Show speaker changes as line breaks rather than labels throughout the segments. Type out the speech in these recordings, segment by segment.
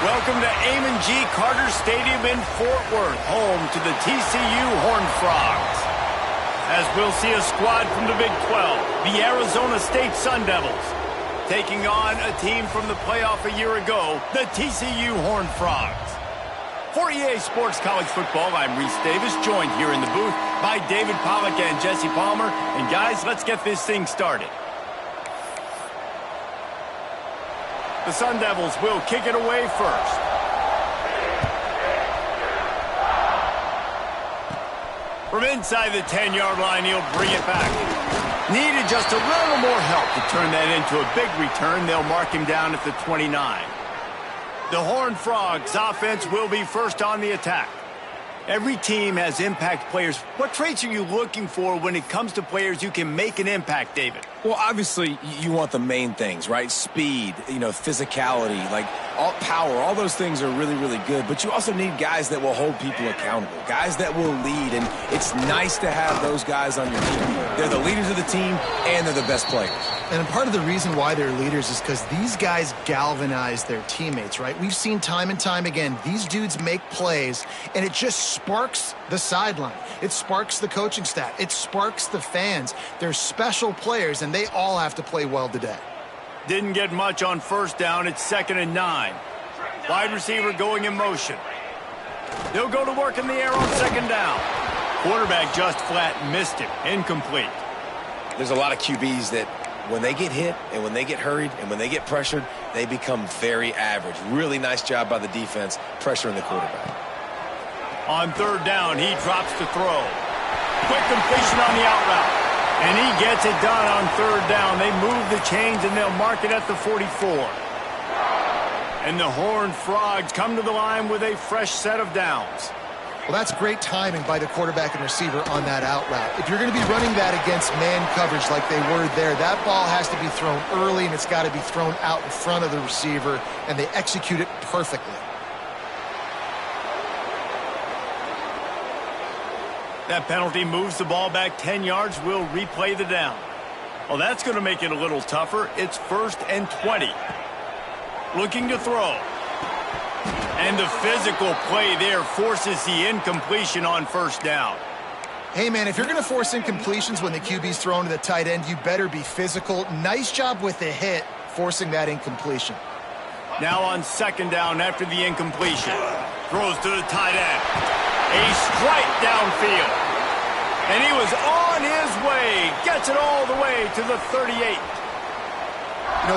Welcome to Amon G. Carter Stadium in Fort Worth, home to the TCU Horned Frogs. As we'll see a squad from the Big 12, the Arizona State Sun Devils, taking on a team from the playoff a year ago, the TCU Horned Frogs. For EA Sports College Football, I'm Reese Davis, joined here in the booth by David Pollack and Jesse Palmer. And guys, let's get this thing started. The Sun Devils will kick it away first. From inside the 10-yard line, he'll bring it back. Needed just a little more help to turn that into a big return. They'll mark him down at the 29. The Horned Frogs offense will be first on the attack. Every team has impact players. What traits are you looking for when it comes to players who can make an impact, David?
Well, obviously, you want the main things, right? Speed, physicality, like power. All those things are really, really good. But you also need guys that will hold people accountable, guys that will lead. And it's nice to have those guys on your team. They're the leaders of the team, and they're the best players.
And part of the reason why they're leaders is because these guys galvanize their teammates, right? We've seen time and time again, these dudes make plays, and it just sparks the sideline. It sparks the coaching staff. It sparks the fans. They're special players, and they all have to play well today.
Didn't get much on first down. It's 2nd and 9. Wide receiver going in motion. They'll go to work in the air on 2nd down. Quarterback just flat missed it. Incomplete.
There's a lot of QBs that when they get hit and when they get hurried and when they get pressured, they become very average. Really nice job by the defense pressuring the quarterback.
On 3rd down, he drops to throw. Quick completion on the out route. And he gets it done on 3rd down. They move the chains and they'll mark it at the 44. And the Horned Frogs come to the line with a fresh set of downs.
Well, that's great timing by the quarterback and receiver on that out route. If you're going to be running that against man coverage like they were there, that ball has to be thrown early and it's got to be thrown out in front of the receiver, and they execute it perfectly.
That penalty moves the ball back 10 yards. We'll replay the down. Well, that's going to make it a little tougher. It's 1st and 20. Looking to throw. And the physical play there forces the incompletion on 1st down.
Hey, man, if you're going to force incompletions when the QB's thrown to the tight end, you better be physical. Nice job with the hit, forcing that incompletion.
Now on 2nd down after the incompletion. Throws to the tight end. A strike downfield. And he was on his way. Gets it all the way to the 38.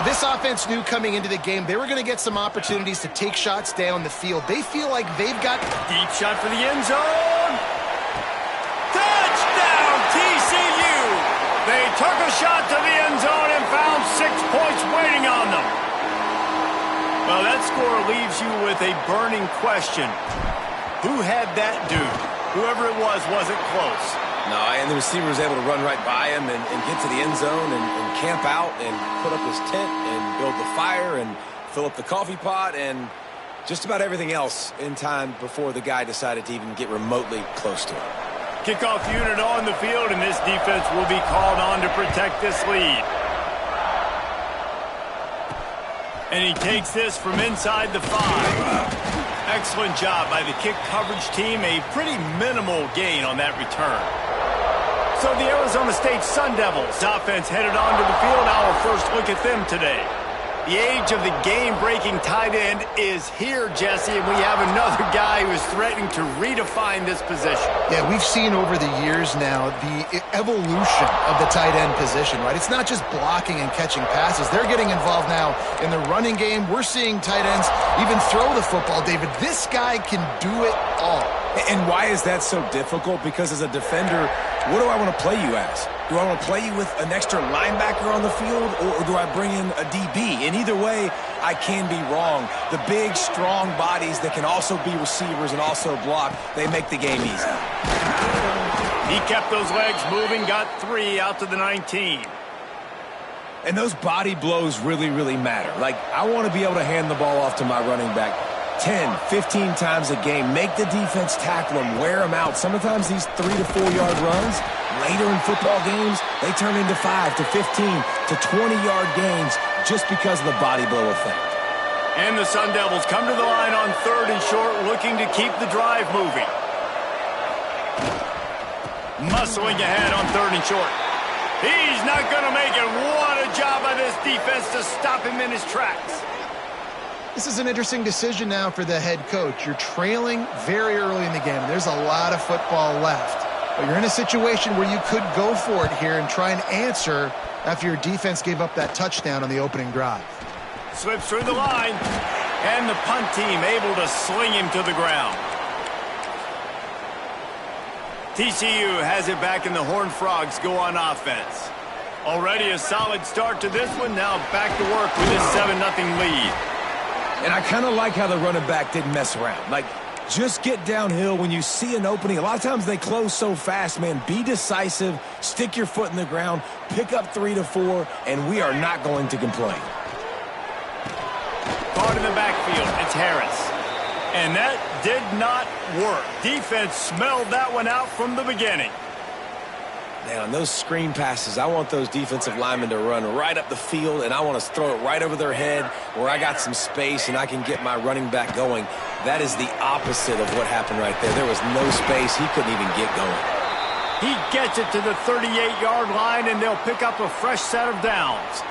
This offense knew coming into the game they were going to get some opportunities to take shots down the field. They feel like they've got...
Deep shot for the end zone. Touchdown, TCU. They took a shot to the end zone and found 6 points waiting on them. Well, that score leaves you with a burning question. Who had that dude? Whoever it was wasn't close.
No, and the receiver was able to run right by him and get to the end zone and camp out and put up his tent and build the fire and fill up the coffee pot and just about everything else in time before the guy decided to even get remotely close to him.
Kickoff unit on the field, and this defense will be called on to protect this lead. And he takes this from inside the 5. Excellent job by the kick coverage team. A pretty minimal gain on that return. So the Arizona State Sun Devils offense headed onto the field. Our first look at them today. The age of the game-breaking tight end is here, Jesse, and we have another guy who is threatening to redefine this position.
Yeah, we've seen over the years now the evolution of the tight end position, right? It's not just blocking and catching passes. They're getting involved now in the running game. We're seeing tight ends even throw the football, David. This guy can do it all.
And why is that so difficult? Because as a defender, what do I want to play you as? Do I want to play you with an extra linebacker on the field, or do I bring in a DB? And either way, I can be wrong. The big, strong bodies that can also be receivers and also block, they make the game easy.
He kept those legs moving, got 3 out to the 19.
And those body blows really, really matter. Like, I want to be able to hand the ball off to my running back 10, 15 times a game. Make the defense tackle them, wear them out. Sometimes these 3 to 4 yard runs, later in football games, they turn into 5 to 15 to 20 yard gains just because of the body blow effect.
And the Sun Devils come to the line on 3rd and short, looking to keep the drive moving. Muscling ahead on 3rd and short. He's not going to make it. What a job by this defense to stop him in his tracks.
This is an interesting decision now for the head coach. You're trailing very early in the game. There's a lot of football left. But you're in a situation where you could go for it here and try and answer after your defense gave up that touchdown on the opening drive.
Slips through the line, and the punt team able to sling him to the ground. TCU has it back, and the Horned Frogs go on offense. Already a solid start to this one. Now back to work with this 7-0 lead.
And I kind of like how the running back didn't mess around. Like, just get downhill when you see an opening. A lot of times they close so fast, man. Be decisive, stick your foot in the ground, pick up 3 to 4, and we are not going to complain.
Caught in the backfield, it's Harris. And that did not work. Defense smelled that one out from the beginning.
Now, on those screen passes, I want those defensive linemen to run right up the field, and I want to throw it right over their head where I got some space and I can get my running back going. That is the opposite of what happened right there. There was no space. He couldn't even get going.
He gets it to the 38-yard line, and they'll pick up a fresh set of downs.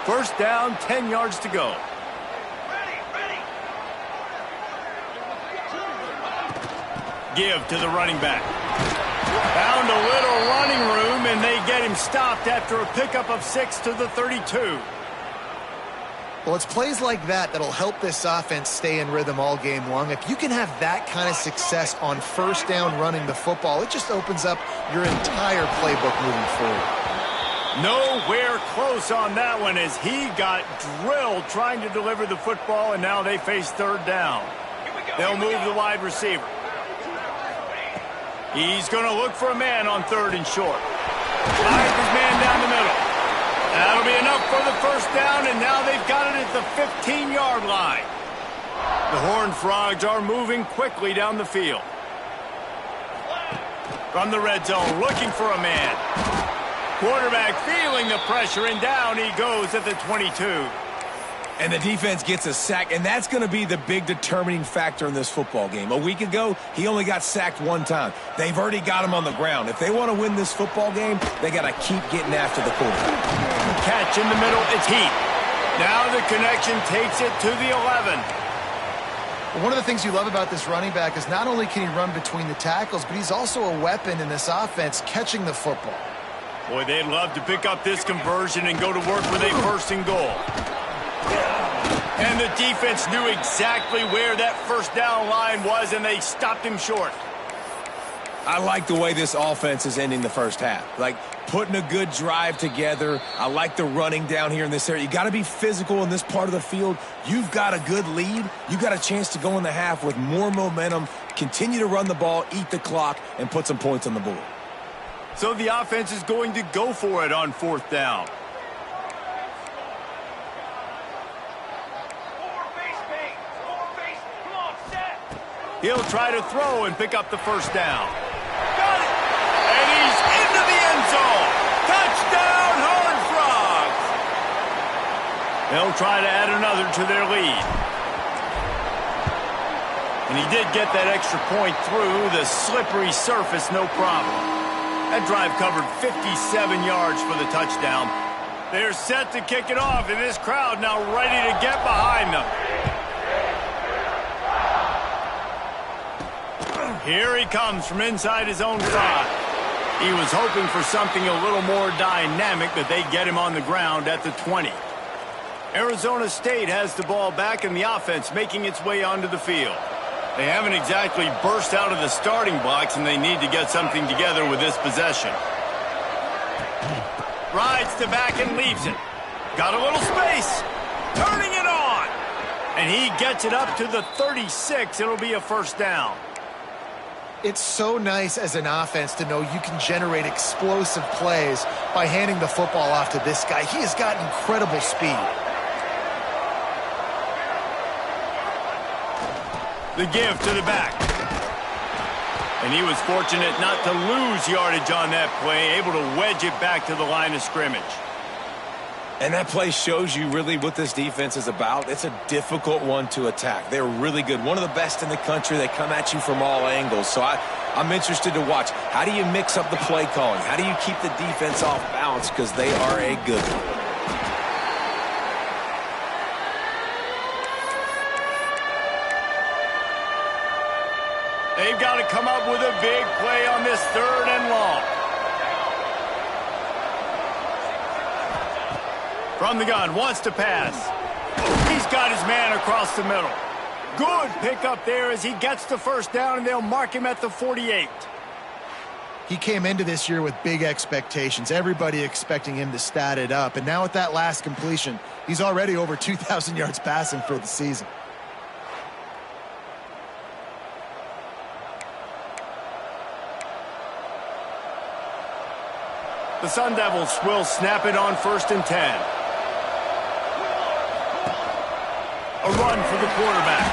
First down, 10 yards to go. Give to the running back. Found a little running room, and they get him stopped after a pickup of 6 to the 32.
Well, it's plays like that that'll help this offense stay in rhythm all game long. If you can have that kind of success on first down running the football, it just opens up your entire playbook moving forward.
Nowhere close on that one as he got drilled trying to deliver the football, and now they face 3rd down. They'll move the wide receiver. He's going to look for a man on 3rd and short. Finds his man down the middle. That'll be enough for the first down, and now they've got it at the 15-yard line. The Horned Frogs are moving quickly down the field. From the red zone, looking for a man. Quarterback feeling the pressure, and down he goes at the 22.
And the defense gets a sack, and that's going to be the big determining factor in this football game. A week ago, he only got sacked 1 time. They've already got him on the ground. If they want to win this football game, they got to keep getting after the quarterback.
Catch in the middle, it's Heat. Now the connection takes it to the 11.
Well, one of the things you love about this running back is not only can he run between the tackles, but he's also a weapon in this offense catching the football.
Boy, they'd love to pick up this conversion and go to work with a 1st and goal. And the defense knew exactly where that first down line was, and they stopped him short.
I like the way this offense is ending the first half. Like, putting a good drive together. I like the running down here in this area. You got to be physical in this part of the field. You've got a good lead. You've got a chance to go in the half with more momentum, continue to run the ball, eat the clock, and put some points on the board.
So the offense is going to go for it on 4th down. He'll try to throw and pick up the first down. Got it! And he's into the end zone. Touchdown, Horned Frogs! They'll try to add another to their lead. And he did get that extra point through the slippery surface, no problem. That drive covered 57 yards for the touchdown. They're set to kick it off, and this crowd now ready to get behind them. Here he comes from inside his own 5. He was hoping for something a little more dynamic, but they get him on the ground at the 20. Arizona State has the ball back, and the offense making its way onto the field. They haven't exactly burst out of the starting blocks, and they need to get something together with this possession. Rides to back and leaves it. Got a little space. Turning it on. And he gets it up to the 36. It'll be a first down.
It's so nice as an offense to know you can generate explosive plays by handing the football off to this guy. He has got incredible speed.
The give to the back. And he was fortunate not to lose yardage on that play, able to wedge it back to the line of scrimmage.
And that play shows you really what this defense is about. It's a difficult one to attack. They're really good. One of the best in the country. They come at you from all angles. So I'm interested to watch. How do you mix up the play calling? How do you keep the defense off balance? Because they are a good one.
They've got to come up with a big play on this 3rd and long. From the gun, wants to pass. He's got his man across the middle. Good pickup there as he gets the first down, and they'll mark him at the 48.
He came into this year with big expectations. Everybody expecting him to stat it up. And now with that last completion, he's already over 2,000 yards passing for the season.
The Sun Devils will snap it on 1st and 10. A run for the quarterback.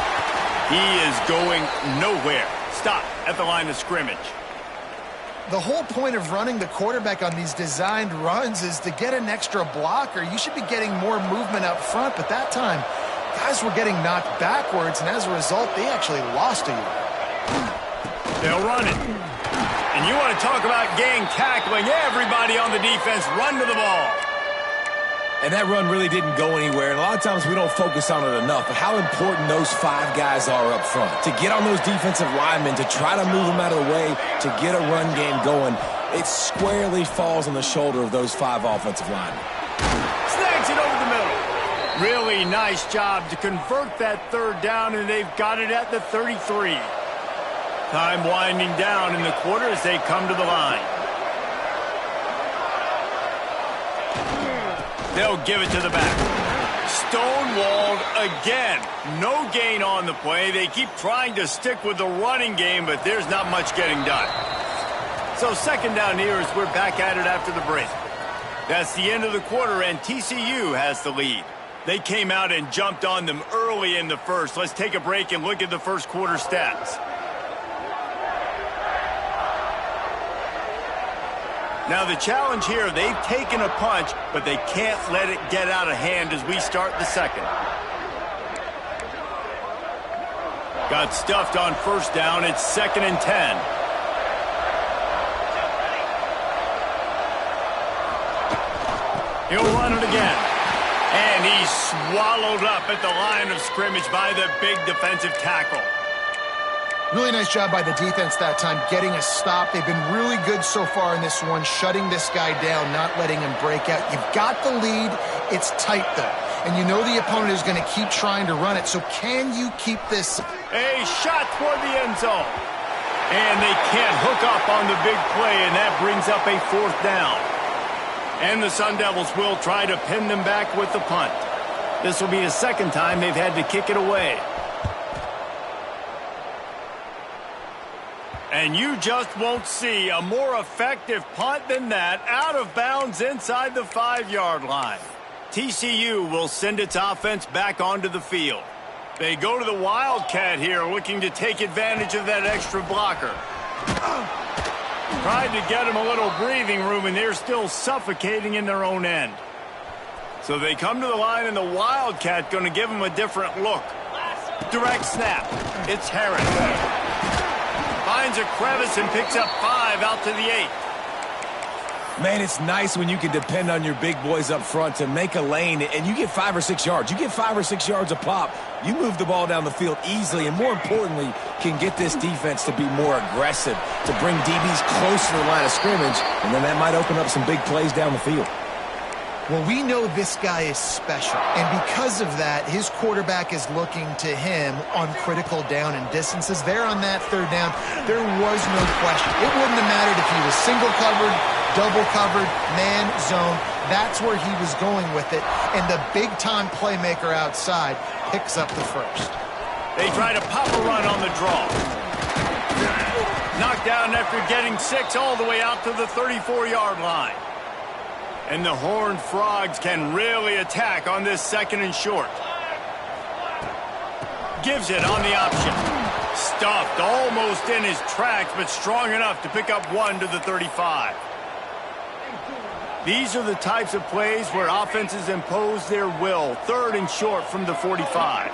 He is going nowhere. Stop at the line of scrimmage.
The whole point of running the quarterback on these designed runs is to get an extra blocker. You should be getting more movement up front, but that time, guys were getting knocked backwards, and as a result, they actually lost a yard.
They'll run it. And you want to talk about gang tackling. Everybody on the defense run to the ball.
And that run really didn't go anywhere. And a lot of times we don't focus on it enough. But how important those 5 guys are up front. To get on those defensive linemen, to try to move them out of the way, to get a run game going, it squarely falls on the shoulder of those 5 offensive linemen.
Snags it over the middle. Really nice job to convert that 3rd down, and they've got it at the 33. Time winding down in the quarter as they come to the line. They'll give it to the back. Stonewalled again. No gain on the play. They keep trying to stick with the running game, but there's not much getting done. So 2nd down here as we're back at it after the break. That's the end of the quarter, and TCU has the lead. They came out and jumped on them early in the first. Let's take a break and look at the first quarter stats. Now the challenge here, they've taken a punch, but they can't let it get out of hand as we start the 2nd. Got stuffed on 1st down. It's 2nd and 10. He'll run it again. And he's swallowed up at the line of scrimmage by the big defensive tackle.
Really nice job by the defense that time, getting a stop. They've been really good so far in this one, shutting this guy down, not letting him break out. You've got the lead. It's tight, though. And you know the opponent is going to keep trying to run it. So can you keep this?
A shot toward the end zone. And they can't hook up on the big play, and that brings up a 4th down. And the Sun Devils will try to pin them back with the punt. This will be the 2nd time they've had to kick it away. And you just won't see a more effective punt than that, out of bounds inside the 5-yard line. TCU will send its offense back onto the field. They go to the Wildcat here, looking to take advantage of that extra blocker. Tried to get him a little breathing room, and they're still suffocating in their own end. So they come to the line, and the Wildcat going to give them a different look. Direct snap. It's Harris. Finds a crevice and picks up 5 out to the 8.
Man, it's nice when you can depend on your big boys up front to make a lane, and you get 5 or 6 yards. You get 5 or 6 yards a pop. You move the ball down the field easily, and more importantly, can get this defense to be more aggressive, to bring DBs closer to the line of scrimmage, and then that might open up some big plays down the field.
Well, we know this guy is special, and because of that, his quarterback is looking to him on critical down and distances. There on that 3rd down, there was no question. It wouldn't have mattered if he was single covered, double covered, man, zone. That's where he was going with it, and the big-time playmaker outside picks up the first.
They try to pop a run on the draw. Knocked down after getting 6 all the way out to the 34-yard line. And the Horned Frogs can really attack on this 2nd and short. Gives it on the option. Stuffed almost in his tracks, but strong enough to pick up 1 to the 35. These are the types of plays where offenses impose their will. 3rd and short from the 45.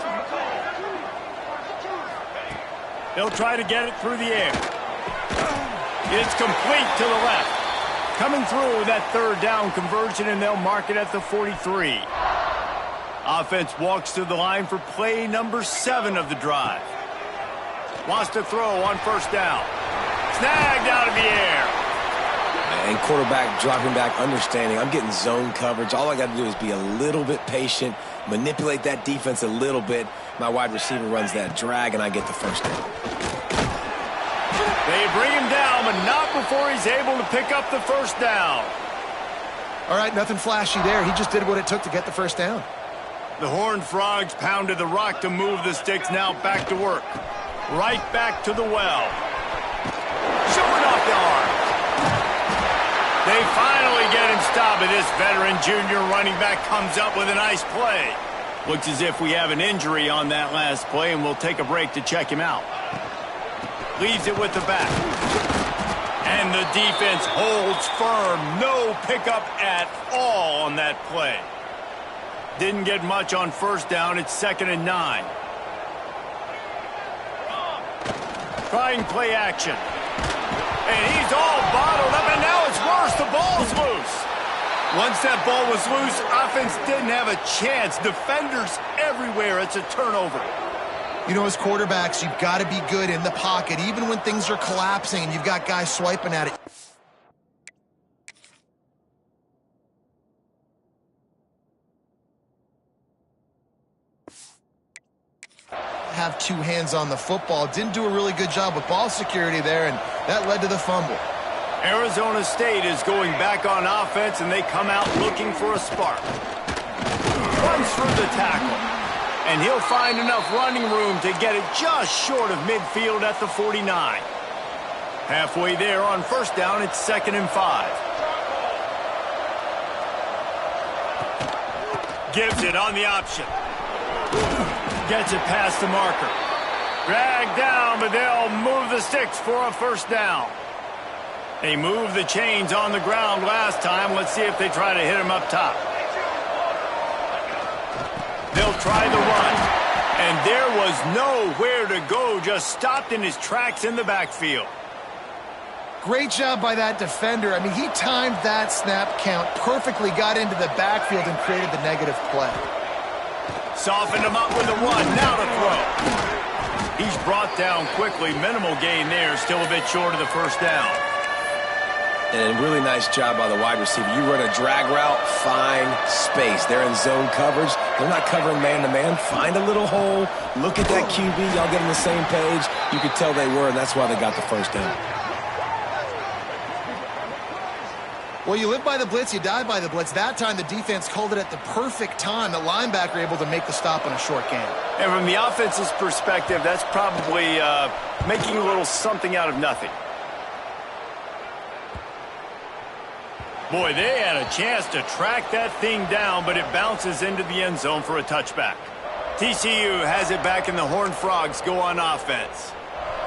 They'll try to get it through the air. It's complete to the left. Coming through that 3rd down conversion, and they'll mark it at the 43. Offense walks to the line for play number 7 of the drive. Wants to throw on 1st down. Snagged out of the air.
And quarterback dropping back, understanding I'm getting zone coverage. All I got to do is be a little bit patient, manipulate that defense a little bit. My wide receiver runs that drag, and I get the 1st down.
They bring him down, but not before he's able to pick up the 1st down.
All right, nothing flashy there. He just did what it took to get the 1st down.
The Horned Frogs pounded the rock to move the sticks. Now back to work. Right back to the well. Showing off the arm. They finally get him stopped, and this veteran junior running back comes up with a nice play. Looks as if we have an injury on that last play, and we'll take a break to check him out. Leaves it with the back. And the defense holds firm. No pickup at all on that play. Didn't get much on 1st down. It's 2nd and 9. Trying play action. And he's all bottled up, and now it's worse. The ball's loose. Once that ball was loose, offense didn't have a chance. Defenders everywhere. It's a turnover.
You know, as quarterbacks, you've got to be good in the pocket, even when things are collapsing and you've got guys swiping at it. Have 2 hands on the football. Didn't do a really good job with ball security there, and that led to the fumble.
Arizona State is going back on offense, and they come out looking for a spark. Runs through the tackle, and he'll find enough running room to get it just short of midfield at the 49. Halfway there on 1st down, it's 2nd and 5. Gives it on the option. Gets it past the marker. Dragged down, but they'll move the sticks for a 1st down. They moved the chains on the ground last time. Let's see if they try to hit him up top. They'll try the run. And there was nowhere to go. Just stopped in his tracks in the backfield.
Great job by that defender. I mean, he timed that snap count perfectly, got into the backfield, and created the negative play.
Softened him up with the run. Now to throw. He's brought down quickly. Minimal gain there. Still a bit short of the 1st down.
And a really nice job by the wide receiver. You run a drag route, find space. They're in zone coverage. They're not covering man-to-man. Find a little hole. Look at that QB. Y'all get on the same page. You could tell they were, and that's why they got the 1st down.
Well, you live by the blitz, you die by the blitz. That time, the defense called it at the perfect time. The linebacker able to make the stop on a short gain.
And from the offense's perspective, that's probably making a little something out of nothing. Boy, they had a chance to track that thing down, but it bounces into the end zone for a touchback. TCU has it back, and the Horned Frogs go on offense.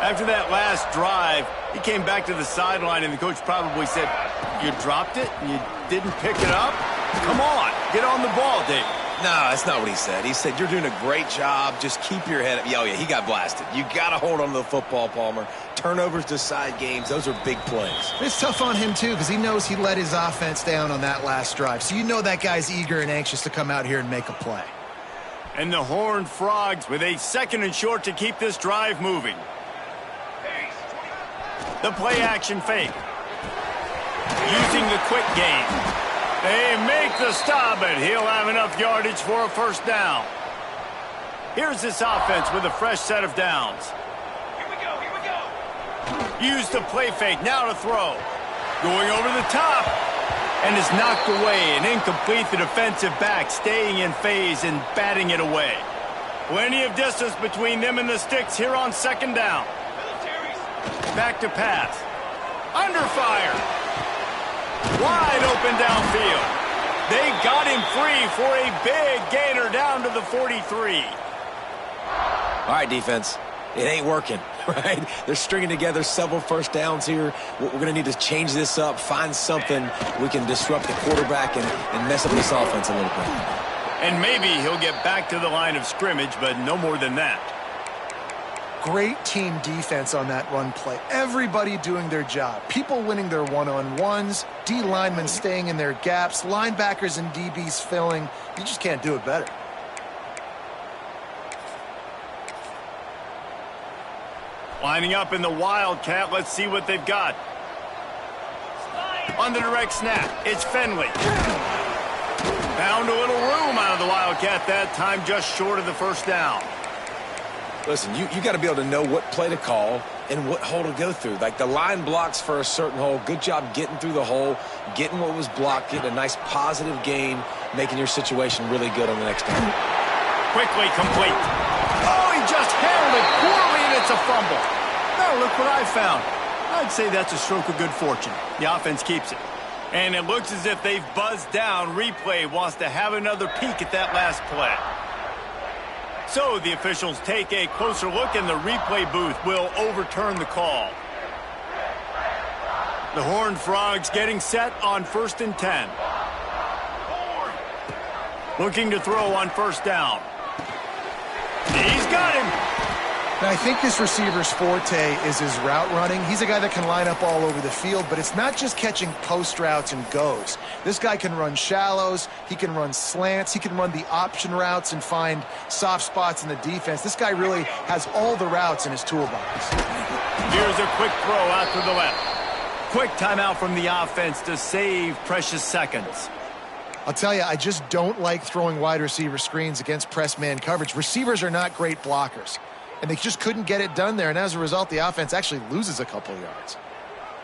After that last drive, he came back to the sideline, and the coach probably said, "You dropped it and you didn't pick it up? Come on, get on the ball, Dave."
No, that's not what he said. He said, "You're doing a great job. Just keep your head up." Oh, yeah, he got blasted. You got to hold on to the football, Palmer. Turnovers decide games. Those are big plays.
It's tough on him, too, because he knows he let his offense down on that last drive. So you know that guy's eager and anxious to come out here and make a play.
And the Horned Frogs with a 2nd and short to keep this drive moving. The play action fake. Using the quick game. They make the stop, but he'll have enough yardage for a 1st down. Here's this offense with a fresh set of downs. Here we go. Use the play fake. Now to throw. Going over the top. And is knocked away and incomplete. The defensive back staying in phase and batting it away. Plenty of distance between them and the sticks here on 2nd down. Back to pass. Under fire. Wide open downfield. They got him free for a big gainer down to the 43.
All right, defense. It ain't working. right? They're stringing together several first downs here. We're going to need to change this up, find something we can disrupt the quarterback and mess up this offense a little bit.
And maybe he'll get back to the line of scrimmage, but no more than that.
Great team defense on that run play. Everybody doing their job. People winning their one-on-ones, D linemen staying in their gaps, linebackers and DBs filling. You just can't do it better.
Lining up in the Wildcat. Let's see what they've got. On the direct snap, it's Finley. Found a little room out of the Wildcat that time, just short of the first down.
Listen, you got to be able to know what play to call and what hole to go through. Like the line blocks for a certain hole. Good job getting through the hole, getting what was blocked, getting a nice positive gain, making your situation really good on the next down.
Quickly complete. Oh, he just handled it poorly, and it's a fumble. Now look what I found. I'd say that's a stroke of good fortune. The offense keeps it. And it looks as if they've buzzed down. Replay wants to have another peek at that last play. So the officials take a closer look, and the replay booth will overturn the call. The Horned Frogs getting set on 1st and 10. Looking to throw on first down. He's got him.
Now, I think this receiver's forte is his route running. He's a guy that can line up all over the field, but it's not just catching post routes and goes. This guy can run shallows, he can run slants, he can run the option routes and find soft spots in the defense. This guy really has all the routes in his toolbox.
Here's a quick throw out to the left. Quick timeout from the offense to save precious seconds.
I'll tell you, I just don't like throwing wide receiver screens against press man coverage. Receivers are not great blockers, and they just couldn't get it done there, and as a result, the offense actually loses a couple yards.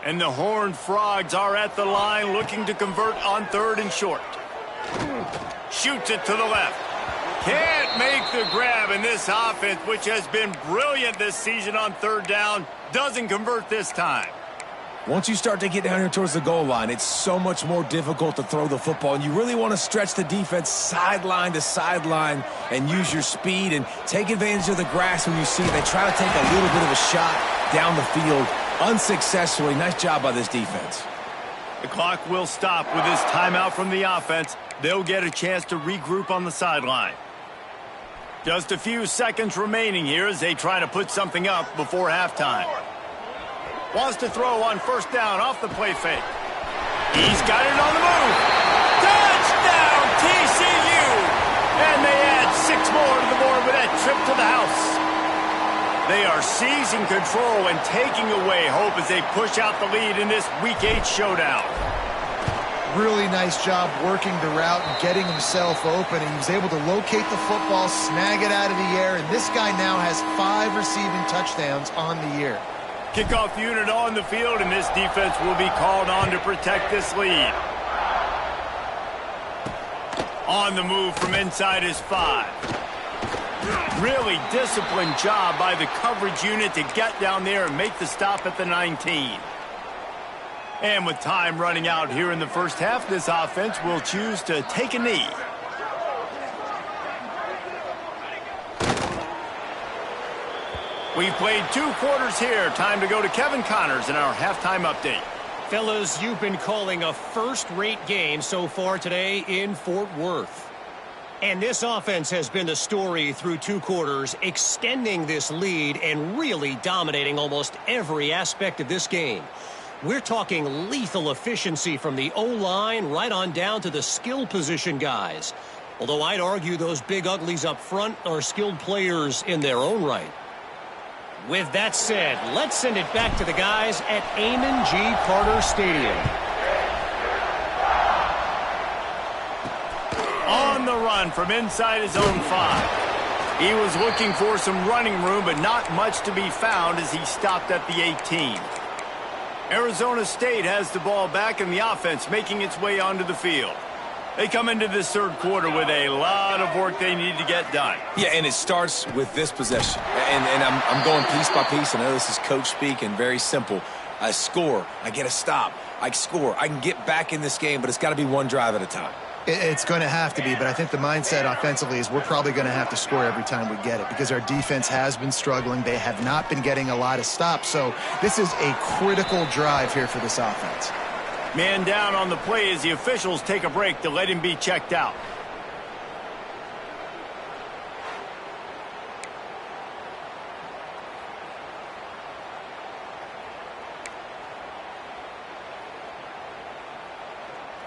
And the Horned Frogs are at the line looking to convert on 3rd and short. Shoots it to the left. Can't make the grab, and this offense, which has been brilliant this season on 3rd down, doesn't convert this time.
Once you start to get down here towards the goal line, it's so much more difficult to throw the football, and you really want to stretch the defense sideline to sideline and use your speed and take advantage of the grass when you see it. They try to take a little bit of a shot down the field unsuccessfully. Nice job by this defense.
The clock will stop with this timeout from the offense. They'll get a chance to regroup on the sideline. Just a few seconds remaining here as they try to put something up before halftime. Wants to throw on first down off the play fake. He's got it on the move. Touchdown, TCU! And they add 6 more to the board with that trip to the house. They are seizing control and taking away hope as they push out the lead in this Week 8 showdown.
Really nice job working the route and getting himself open. And he was able to locate the football, snag it out of the air, and this guy now has 5 receiving touchdowns on the year.
Kickoff unit on the field, and this defense will be called on to protect this lead. On the move from inside is 5. Really disciplined job by the coverage unit to get down there and make the stop at the 19. And with time running out here in the first half, this offense will choose to take a knee. We've played 2 quarters here. Time to go to Kevin Connors in our halftime update.
Fellas, you've been calling a first-rate game so far today in Fort Worth. And this offense has been the story through 2 quarters, extending this lead and really dominating almost every aspect of this game. We're talking lethal efficiency from the O-line right on down to the skill position guys. Although I'd argue those big uglies up front are skilled players in their own right. With that said, let's send it back to the guys at Amon G. Carter Stadium.
On the run from inside his own 5. He was looking for some running room, but not much to be found as he stopped at the 18. Arizona State has the ball back, and the offense making its way onto the field. They come into this 3rd quarter with a lot of work they need to get done.
Yeah, and it starts with this possession. And I'm going piece by piece. I know this is coach speak and very simple. I score. I get a stop. I score. I can get back in this game, but it's got to be one drive at a time.
It's going to have to be, but I think the mindset offensively is we're probably going to have to score every time we get it because our defense has been struggling. They have not been getting a lot of stops, so this is a critical drive here for this offense.
Man down on the play as the officials take a break to let him be checked out.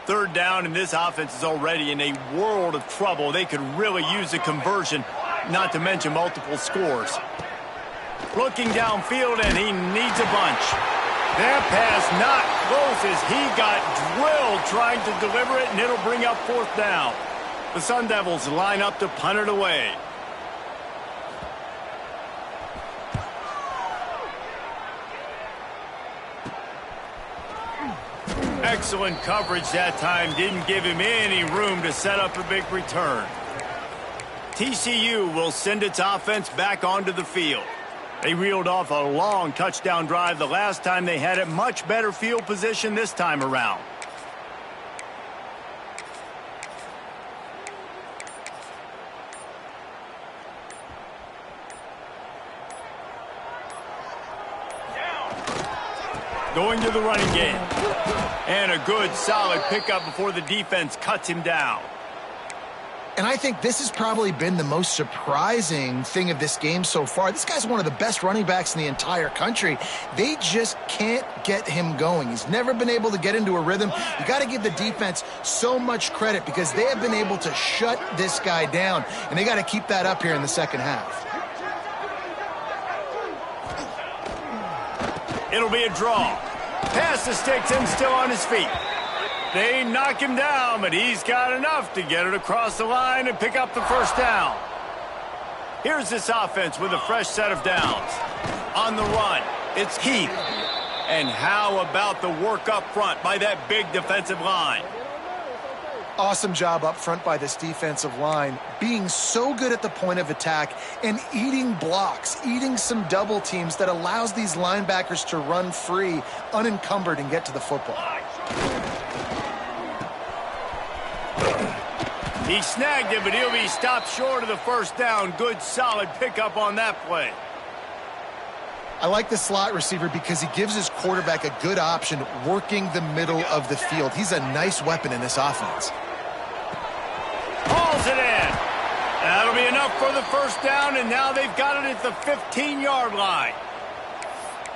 Third down, and this offense is already in a world of trouble. They could really use a conversion, not to mention multiple scores. Looking downfield, and he needs a bunch. That pass not close as he got drilled trying to deliver it, and it'll bring up fourth down. The Sun Devils line up to punt it away. Excellent coverage that time. Didn't give him any room to set up a big return. TCU will send its offense back onto the field. They reeled off a long touchdown drive the last time they had it. Much better field position this time around. Going to the running game. And a good, solid pickup before the defense cuts him down.
And I think this has probably been the most surprising thing of this game so far. This guy's one of the best running backs in the entire country. They just can't get him going. He's never been able to get into a rhythm. You got to give the defense so much credit because they have been able to shut this guy down, and they got to keep that up here in the second half.
It'll be a draw. Pass the sticks and still on his feet. They knock him down, but he's got enough to get it across the line and pick up the first down. Here's this offense with a fresh set of downs. On the run, it's Heath. And how about the work up front by that big defensive line?
Awesome job up front by this defensive line, being so good at the point of attack and eating blocks, eating some double teams that allows these linebackers to run free, unencumbered, and get to the football.
He snagged it, but he'll be stopped short of the first down. Good, solid pickup on that play.
I like the slot receiver because he gives his quarterback a good option working the middle of the field. He's a nice weapon in this offense.
Hauls it in. That'll be enough for the first down, and now they've got it at the 15-yard line.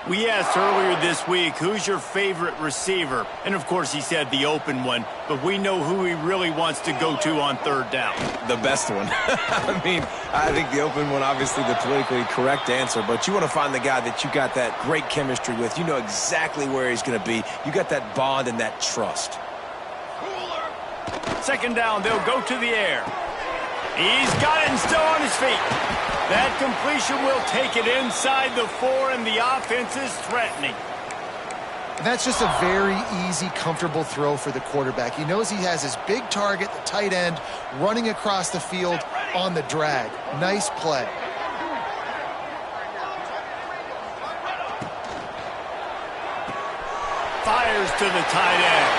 We asked earlier this week, who's your favorite receiver? And, of course, he said the open one, but we know who he really wants to go to on third down.
The best one. I mean, I think the open one, obviously the politically correct answer, but you want to find the guy that you got that great chemistry with. You know exactly where he's going to be. You got that bond and that trust.
Second down, they'll go to the air. He's got it and still on his feet. That completion will take it inside the 4, and the offense is threatening.
That's just a very easy, comfortable throw for the quarterback. He knows he has his big target, the tight end, running across the field on the drag. Nice play.
Fires to the tight end.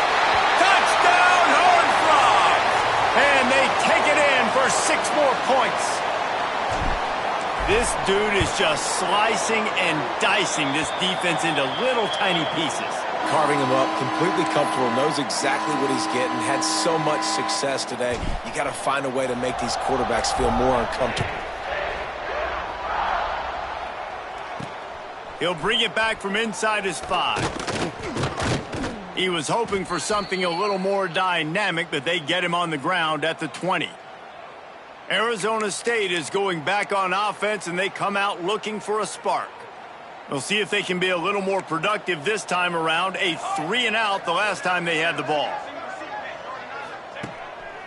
Touchdown, Horned Frogs! And they take it in for 6 more points. This dude is just slicing and dicing this defense into little tiny pieces.
Carving him up, completely comfortable, knows exactly what he's getting, had so much success today. You got to find a way to make these quarterbacks feel more uncomfortable.
He'll bring it back from inside his 5. He was hoping for something a little more dynamic, but they get him on the ground at the 20. Arizona State is going back on offense, and they come out looking for a spark. We'll see if they can be a little more productive this time around. A 3-and-out the last time they had the ball.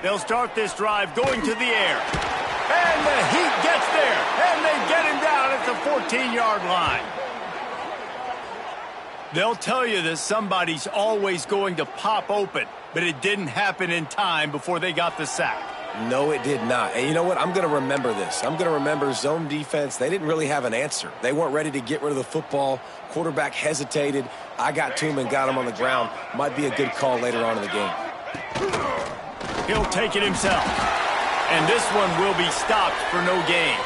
They'll start this drive going to the air. And the Heat gets there, and they get him down at the 14-yard line. They'll tell you that somebody's always going to pop open, but it didn't happen in time before they got the sack.
No, it did not. And you know what? I'm going to remember this. I'm going to remember zone defense. They didn't really have an answer. They weren't ready to get rid of the football. Quarterback hesitated. I got to him and got him on the ground. Might be a good call later on in the game.
He'll take it himself. And this one will be stopped for no gain.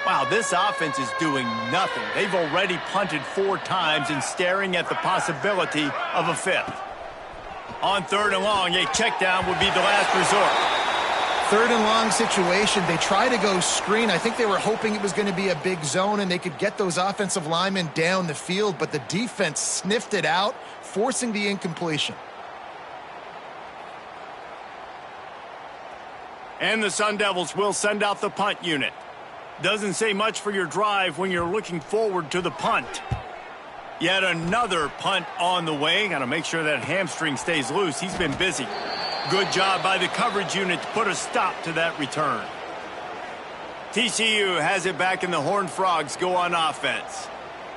Wow, this offense is doing nothing. They've already punted 4 times and staring at the possibility of a 5th. On 3rd and long, a check down would be the last resort.
3rd and long situation. They try to go screen. I think they were hoping it was going to be a big zone and they could get those offensive linemen down the field, but the defense sniffed it out, forcing the incompletion.
And the Sun Devils will send out the punt unit. Doesn't say much for your drive when you're looking forward to the punt. Yet another punt on the way. Got to make sure that hamstring stays loose. He's been busy. Good job by the coverage unit to put a stop to that return. TCU has it back, and the Horned Frogs go on offense.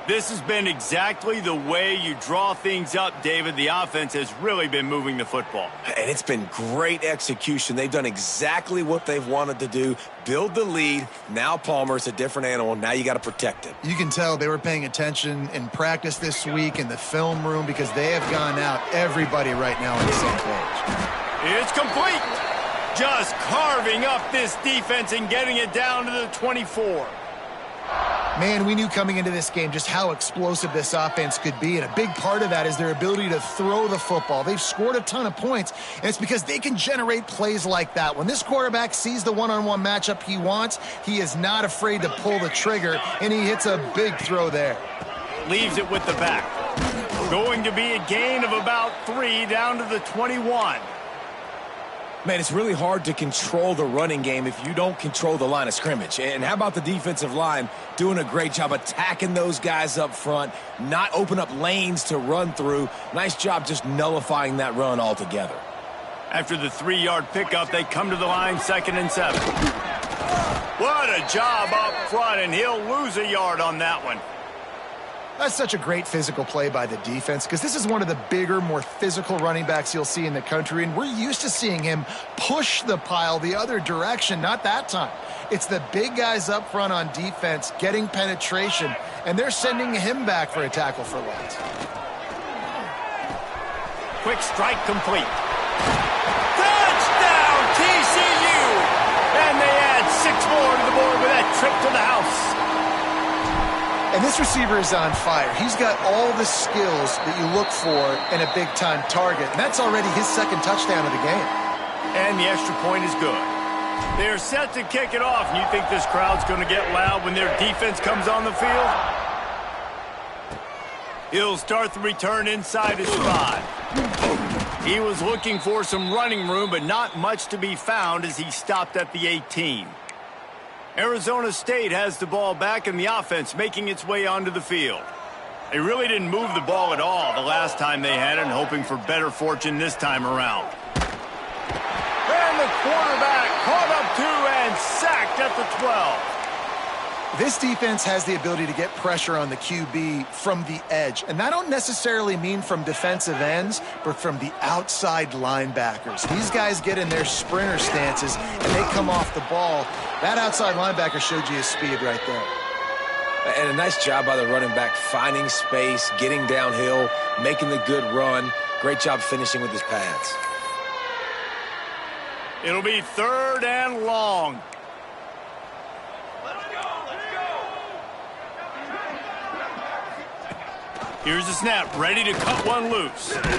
This has been exactly the way you draw things up, David. The offense has really been moving the football.
And it's been great execution. They've done exactly what they've wanted to do. Build the lead. Now Palmer's a different animal. Now you got to protect it.
You can tell they were paying attention in practice this week in the film room because they have gone out, everybody right now on the same page.
It's complete. Just carving up this defense and getting it down to the 24.
Man, we knew coming into this game just how explosive this offense could be, and a big part of that is their ability to throw the football. They've scored a ton of points, and it's because they can generate plays like that. When this quarterback sees the one-on-one matchup he wants, he is not afraid to pull the trigger, and he hits a big throw there.
Leaves it with the back. Going to be a gain of about 3 down to the 21.
Man, it's really hard to control the running game if you don't control the line of scrimmage. And how about the defensive line doing a great job attacking those guys up front, not open up lanes to run through. Nice job just nullifying that run altogether.
After the 3-yard pickup, they come to the line 2nd and 7. What a job up front, and he'll lose a yard on that one.
That's such a great physical play by the defense because this is one of the bigger, more physical running backs you'll see in the country, and we're used to seeing him push the pile the other direction. Not that time. It's the big guys up front on defense getting penetration, and they're sending him back for a tackle for loss.
Quick strike complete. Touchdown, TCU! And they add 6 more to the board with that trip to the house.
And this receiver is on fire. He's got all the skills that you look for in a big-time target. And that's already his 2nd touchdown of the game.
And the extra point is good. They're set to kick it off. And you think this crowd's going to get loud when their defense comes on the field? He'll start the return inside his 5. He was looking for some running room, but not much to be found as he stopped at the 18. Arizona State has the ball back, and the offense making its way onto the field. They really didn't move the ball at all the last time they had it, and hoping for better fortune this time around. And the quarterback caught up to and sacked at the 12.
This defense has the ability to get pressure on the QB from the edge. And I don't necessarily mean from defensive ends, but from the outside linebackers. These guys get in their sprinter stances, and they come off the ball. That outside linebacker showed you his speed right there.
And a nice job by the running back, finding space, getting downhill, making the good run. Great job finishing with his pads.
It'll be 3rd and long. Here's the snap, ready to cut one loose. And the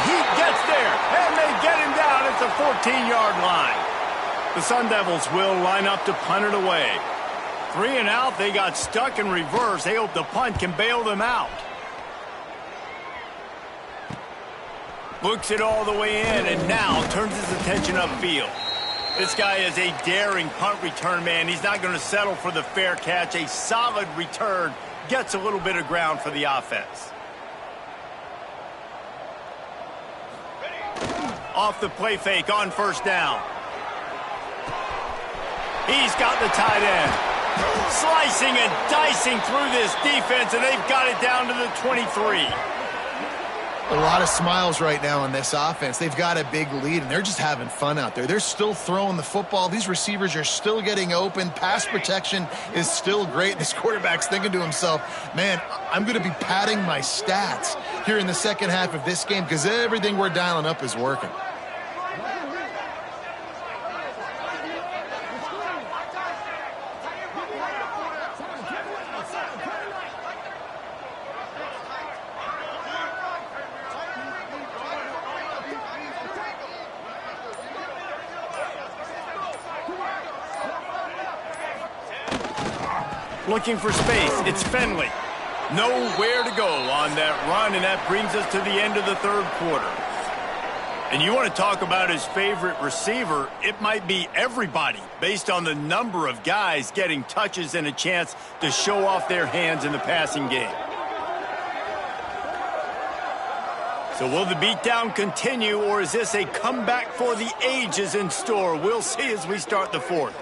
heat gets there, and they get him down at the 14-yard line. The Sun Devils will line up to punt it away. 3 and out, they got stuck in reverse. They hope the punt can bail them out. Looks it all the way in, and now turns his attention upfield. This guy is a daring punt return man. He's not going to settle for the fair catch. A solid return. Gets a little bit of ground for the offense. Off the play fake on 1st down. He's got the tight end. Slicing and dicing through this defense, and they've got it down to the 23.
A lot of smiles right now in this offense. They've got a big lead, and they're just having fun out there. They're still throwing the football. These receivers are still getting open. Pass protection is still great. This quarterback's thinking to himself, man, I'm going to be padding my stats here in the second half of this game because everything we're dialing up is working.
Looking for space. It's Finley. Nowhere to go on that run, and that brings us to the end of the third quarter. And you want to talk about his favorite receiver, it might be everybody based on the number of guys getting touches and a chance to show off their hands in the passing game. So will the beatdown continue, or is this a comeback for the ages in store? We'll see as we start the fourth.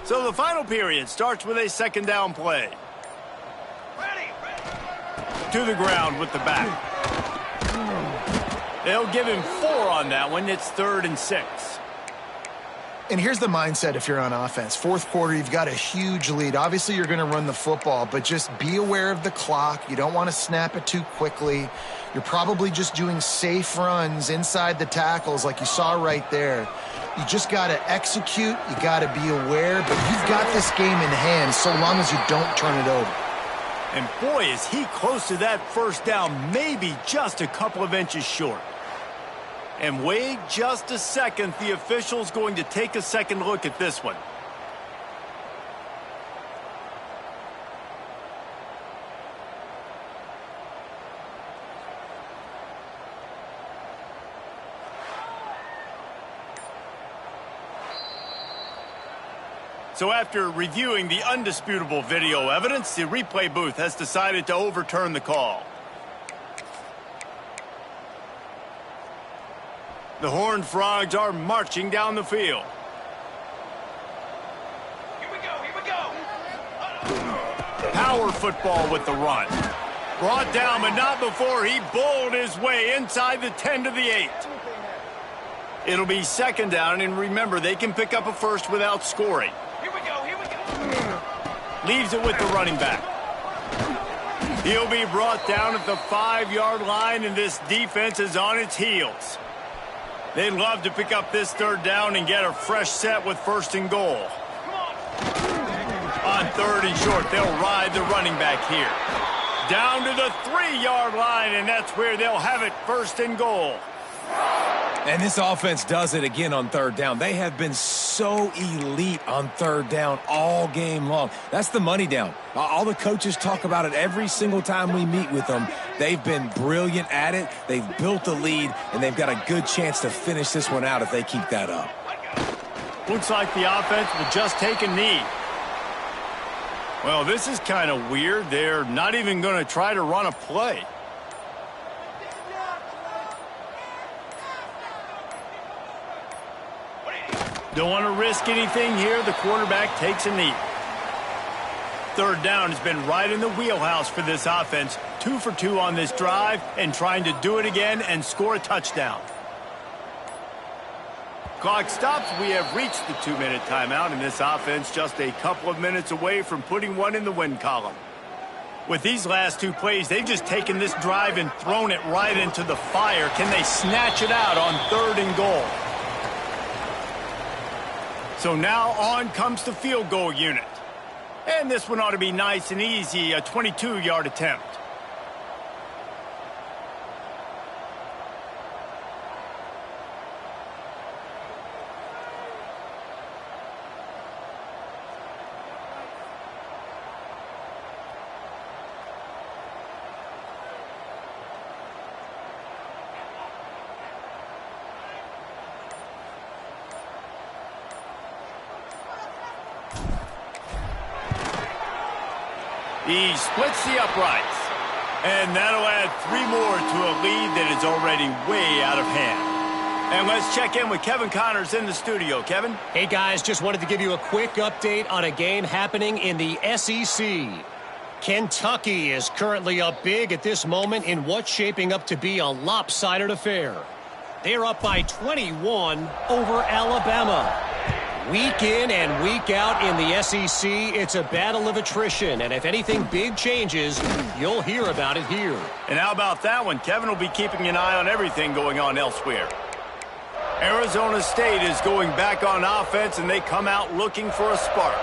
So the final period starts with a second down play. To the ground with the back. They'll give him 4 on that one. It's 3rd and 6.
And here's the mindset if you're on offense. Fourth quarter, you've got a huge lead. Obviously, you're going to run the football, but just be aware of the clock. You don't want to snap it too quickly. You're probably just doing safe runs inside the tackles like you saw right there. You just got to execute. You got to be aware, but you've got this game in hand so long as you don't turn it over.
And boy, is he close to that first down, maybe just a couple of inches short. And wait just a second, the official's going to take a second look at this one. So after reviewing the undisputable video evidence, the replay booth has decided to overturn the call. The Horned Frogs are marching down the field.
Here we go.
Power football with the run. Brought down, but not before he bowled his way inside the 10 to the 8. It'll be second down, and remember, they can pick up a first without scoring. Leaves it with the running back. He'll be brought down at the 5-yard line, and this defense is on its heels. They'd love to pick up this third down and get a fresh set with 1st and goal. On 3rd and short, they'll ride the running back here. Down to the 3-yard line, and that's where they'll have it, 1st and goal.
And this offense does it again on 3rd down. They have been so elite on 3rd down all game long. That's the money down. All the coaches talk about it every single time we meet with them. They've been brilliant at it. They've built a lead, and they've got a good chance to finish this one out if they keep that up.
Looks like the offense will just take a knee. Well, this is kind of weird. They're not even going to try to run a play. Don't want to risk anything here. The quarterback takes a knee. 3rd down has been right in the wheelhouse for this offense. 2 for 2 on this drive and trying to do it again and score a touchdown. Clock stops. We have reached the 2-minute timeout, and this offense just a couple of minutes away from putting one in the win column. With these last 2 plays, they've just taken this drive and thrown it right into the fire. Can they snatch it out on 3rd and goal? So now on comes the field goal unit. And this one ought to be nice and easy, a 22-yard attempt. He splits the uprights. And that'll add 3 more to a lead that is already way out of hand. And let's check in with Kevin Connors in the studio. Kevin?
Hey, guys, just wanted to give you a quick update on a game happening in the SEC. Kentucky is currently up big at this moment in what's shaping up to be a lopsided affair. They're up by 21 over Alabama. Week in and week out in the SEC, it's a battle of attrition. And if anything big changes, you'll hear about it here.
And how about that one? Kevin will be keeping an eye on everything going on elsewhere. Arizona State is going back on offense, and they come out looking for a spark.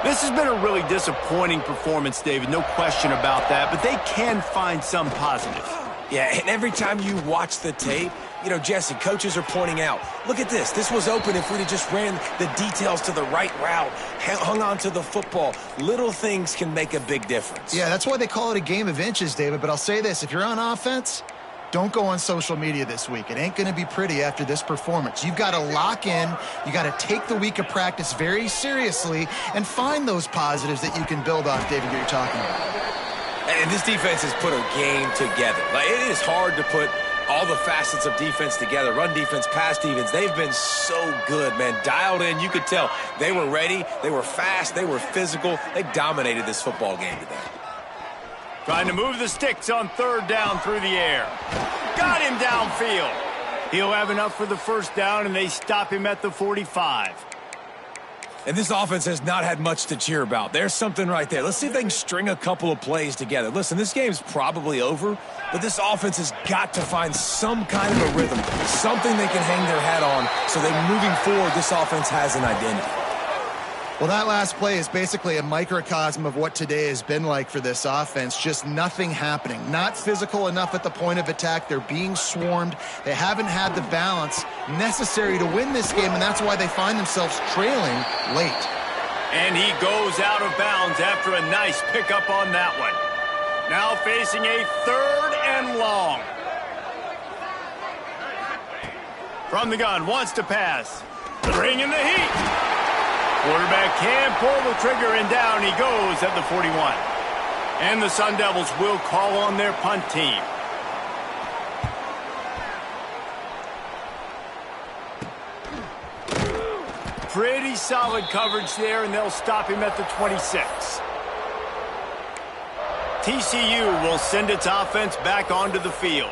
This has been a really disappointing performance, David, no question about that, but they can find some positives.
Yeah, and every time you watch the tape, you know, Jesse, coaches are pointing out, look at this. This was open if we'd have just ran the details to the right route, hung on to the football. Little things can make a big difference.
Yeah, that's why they call it a game of inches, David. But I'll say this, if you're on offense, don't go on social media this week. It ain't going to be pretty after this performance. You've got to lock in. You got to take the week of practice very seriously and find those positives that you can build off, David, that you're talking about.
And this defense has put a game together. Like, it is hard to put all the facets of defense together. Run defense, pass defense. They've been so good, man. Dialed in. You could tell they were ready. They were fast. They were physical. They dominated this football game today.
Trying to move the sticks on 3rd down through the air. Got him downfield. He'll have enough for the 1st down, and they stop him at the 45.
And this offense has not had much to cheer about. There's something right there. Let's see if they can string a couple of plays together. Listen, this game's probably over, but this offense has got to find some kind of a rhythm, something they can hang their hat on so that moving forward, this offense has an identity.
Well, that last play is basically a microcosm of what today has been like for this offense. Just nothing happening. Not physical enough at the point of attack. They're being swarmed. They haven't had the balance necessary to win this game, and that's why they find themselves trailing late.
And he goes out of bounds after a nice pickup on that one. Now facing a 3rd and long. From the gun, wants to pass. Bringing the heat. Quarterback can pull the trigger, and down he goes at the 41. And the Sun Devils will call on their punt team. Pretty solid coverage there, and they'll stop him at the 26. TCU will send its offense back onto the field.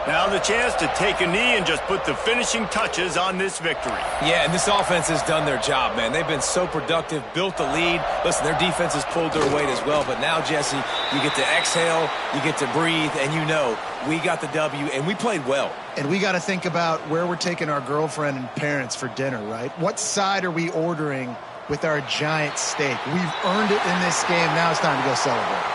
Now the chance to take a knee and just put the finishing touches on this victory.
Yeah, and this offense has done their job, man. They've been so productive, built the lead. Listen, their defense has pulled their weight as well. But now, Jesse, you get to exhale, you get to breathe, and you know we got the W, and we played well.
And we got to think about where we're taking our girlfriend and parents for dinner, right? What side are we ordering with our giant steak? We've earned it in this game. Now it's time to go celebrate.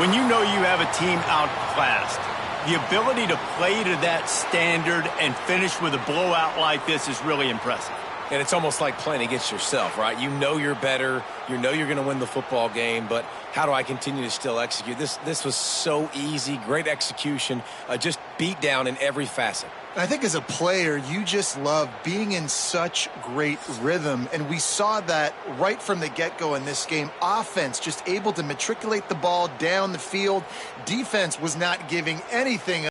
When you know you have a team outclassed, the ability to play to that standard and finish with a blowout like this is really impressive.
And it's almost like playing against yourself, right? You know you're better. You know you're going to win the football game, but how do I continue to still execute? This was so easy, great execution, just beat down in every facet.
I think as a player, you just love being in such great rhythm, and we saw that right from the get-go in this game. Offense just able to matriculate the ball down the field. Defense was not giving anything